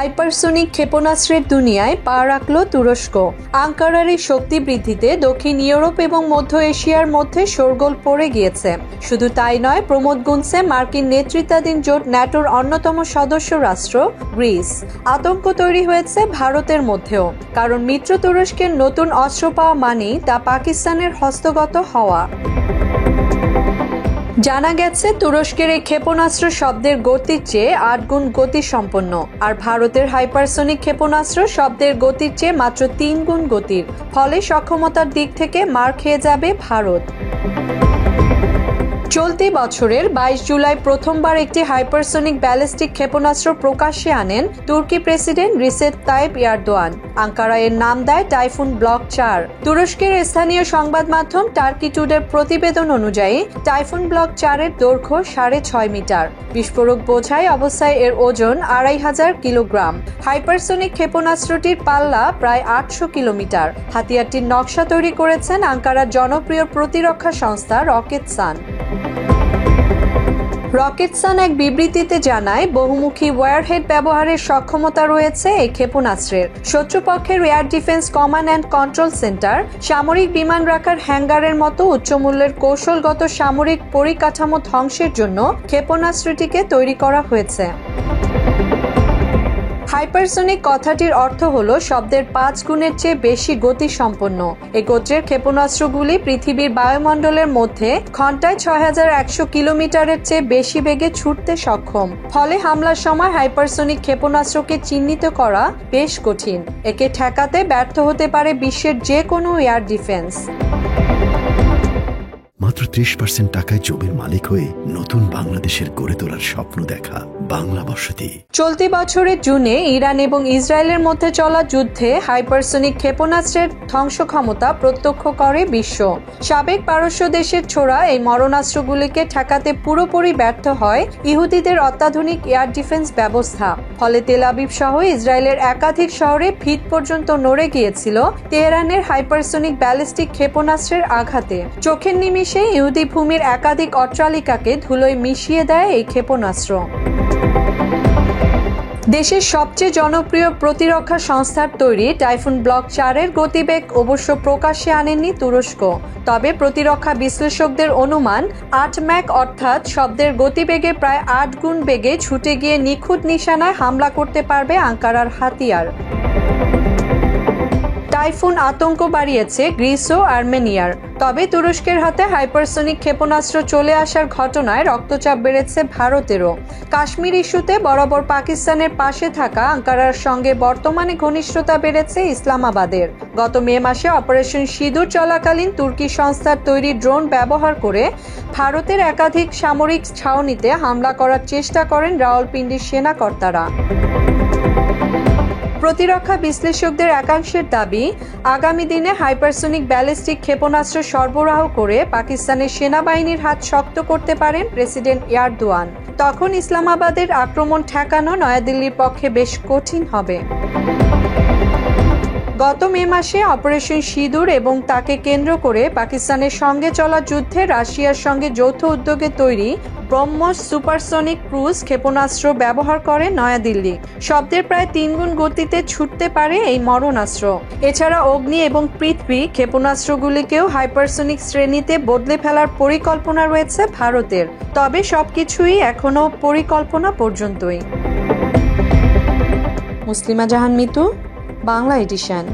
Hypersonic ক্ষেপণাস্ত্রের দুনিয়ায় পা রাখল তুরস্ক। আঙ্কারার এই শক্তি বৃদ্ধিতে দক্ষিণ ইউরোপ এবং মধ্য এশিয়ার মধ্যে শোরগোল পড়ে গিয়েছে। শুধু তাই নয়, প্রমোদ গুনছে মার্কিন নেতৃত্বাধীন জোট ন্যাটোর অন্যতম সদস্য রাষ্ট্র গ্রিস। আতঙ্ক তৈরি হয়েছে ভারতের মধ্যেও, কারণ মিত্র তুরস্কের নতুন অস্ত্র পাওয়া মানেই তা পাকিস্তানের হস্তগত হওয়া। জানা গেছে, তুরস্কের এই ক্ষেপণাস্ত্র শব্দের গতির চেয়ে ৮ গুণ গতিসম্পন্ন, আর ভারতের হাইপারসোনিক ক্ষেপণাস্ত্র শব্দের গতির চেয়ে মাত্র ৩ গুণ গতির। ফলে সক্ষমতার দিক থেকে মার খেয়ে যাবে ভারত। চলতি বছরের ২২ জুলাই প্রথমবার একটি হাইপারসোনিক ব্যালিস্টিক ক্ষেপণাস্ত্র প্রকাশ্যে আনেন তুর্কি president Recep Tayyip Erdogan. Ankara এর নাম দেয় টাইফুন ব্লক ৪। তুরস্কের স্থানীয় সংবাদ মাধ্যম টার্কি টুডের প্রতিবেদন অনুযায়ী টাইফুন ব্লক ৪-এর দৈর্ঘ্য ৬.৫ মিটার। বিস্ফোরক বোঝাই অবস্থায় এর ওজন ২৫০০ কিলোগ্রাম। হাইপারসোনিক ক্ষেপণাস্ত্রটির পাল্লা প্রায় ৮০০ কিলোমিটার। হাতিয়ারটির নকশা তৈরি করেছেন আঙ্কারার জনপ্রিয় প্রতিরক্ষা সংস্থা রকেটসান। রকেটসান এক বিবৃতিতে জানায়, বহুমুখী ওয়্যারহেড ব্যবহারের সক্ষমতা রয়েছে এই ক্ষেপণাস্ত্রের। শত্রুপক্ষের air defence command and control centre, সামরিক বিমান রাখার হ্যাঙ্গারের মতো উচ্চমূল্যের কৌশলগত সামরিক পরিকাঠামো ধ্বংসের জন্য ক্ষেপণাস্ত্রটিকে তৈরি করা হয়েছে। হাইপারসোনিক কথাটির অর্থ হল শব্দের ৫ গুণের চেয়ে বেশি গতিসম্পন্ন। এই গোত্রের ক্ষেপণাস্ত্রগুলি পৃথিবীর বায়ুমণ্ডলের মধ্যে ঘন্টায় ৬১০০ কিলোমিটারের চেয়ে বেশি বেগে ছুটতে সক্ষম। ফলে হামলার সময় হাইপারসোনিক ক্ষেপণাস্ত্রকে চিহ্নিত করা বেশ কঠিন। একে ঠেকাতে ব্যর্থ হতে পারে বিশ্বের যে কোনো এয়ার ডিফেন্স। মাত্র ৩০% টাকায় জমির মালিক হয়ে নতুন বাংলাদেশের গড়ে তোলার স্বপ্ন দেখা বাংলা বসতি। চলতি বছরের জুনে ইরান এবং ইসরায়েলের মধ্যে চলা যুদ্ধে হাইপারসোনিক ক্ষেপণাস্ত্রের ধ্বংস ক্ষমতা প্রত্যক্ষ করে বিশ্ব। সাবেক পারস্য দেশের ছোড়া এই মরণাস্ত্রগুলিকে ঠেকাতে পুরোপুরি ব্যর্থ হয় ইহুদিদের অত্যাধুনিক এয়ার ডিফেন্স ব্যবস্থা। ফলে তেল আবিব সহ ইসরায়েলের একাধিক শহরে ভিত পর্যন্ত নড়ে গিয়েছিল তেহরানের হাইপারসোনিক ব্যালিস্টিক ক্ষেপণাস্ত্রের আঘাতে। চোখের নিমিষে ইহুদি ভূমির একাধিক অট্টালিকাকে ধুলোয় মিশিয়ে দেয় এই ক্ষেপণাস্ত্র। দেশের সবচেয়ে জনপ্রিয় প্রতিরক্ষা সংস্থার তৈরি টাইফুন ব্লক ৪-এর গতিবেগ অবশ্য প্রকাশ্যে আনেনি তুরস্ক। তবে প্রতিরক্ষা বিশ্লেষকদের অনুমান ৮ ম্যাক অর্থাৎ শব্দের গতিবেগে প্রায় ৮ গুণ বেগে ছুটে গিয়ে নিখুঁত নিশানায় হামলা করতে পারবে আঙ্কারার হাতিয়ার। টাইফুন আতঙ্ক বাড়িয়েছে গ্রিস ও আর্মেনিয়ার। তবে তুরস্কের হাতে হাইপারসোনিক ক্ষেপণাস্ত্র চলে আসার ঘটনায় রক্তচাপ বেড়েছে ভারতেরও। কাশ্মীর ইস্যুতে বরাবর পাকিস্তানের পাশে থাকা আঙ্কারার সঙ্গে বর্তমানে ঘনিষ্ঠতা বেড়েছে ইসলামাবাদের। গত মে মাসে অপারেশন সিঁদুর চলাকালীন তুর্কি সংস্থার তৈরি ড্রোন ব্যবহার করে ভারতের একাধিক সামরিক ছাউনিতে হামলা করার চেষ্টা করেন রাওয়ালপিন্ডির সেনা কর্তারা। প্রতিরক্ষা বিশ্লেষকদের একাংশের দাবি, আগামী দিনে হাইপারসোনিক ব্যালিস্টিক ক্ষেপণাস্ত্র সরবরাহ করে পাকিস্তানের সেনাবাহিনীর হাত শক্ত করতে পারেন প্রেসিডেন্ট এরদোয়ান। তখন ইসলামাবাদের আক্রমণ ঠেকানো নয়াদিল্লির পক্ষে বেশ কঠিন হবে। গত মে মাসে অপারেশন সিঁদুর এবং তাকে কেন্দ্র করে পাকিস্তানের সঙ্গে চলা যুদ্ধে রাশিয়ার সঙ্গে যৌথ উদ্যোগে তৈরি ব্রহ্মোস সুপারসনিক ক্রুজ ক্ষেপণাস্ত্র ব্যবহার করে নয়াদিল্লি। শব্দের প্রায় ৩ গুণ গতিতে ছুটতে পারে এই মরণাস্ত্র। এছাড়া অগ্নি এবং পৃথ্বী ক্ষেপণাস্ত্রগুলিকেও হাইপারসোনিক শ্রেণীতে বদলে ফেলার পরিকল্পনা রয়েছে ভারতের। তবে সবকিছুই এখনো পরিকল্পনা পর্যন্তই। মুসলিমা জাহান মিতু, বাংলা এডিশন।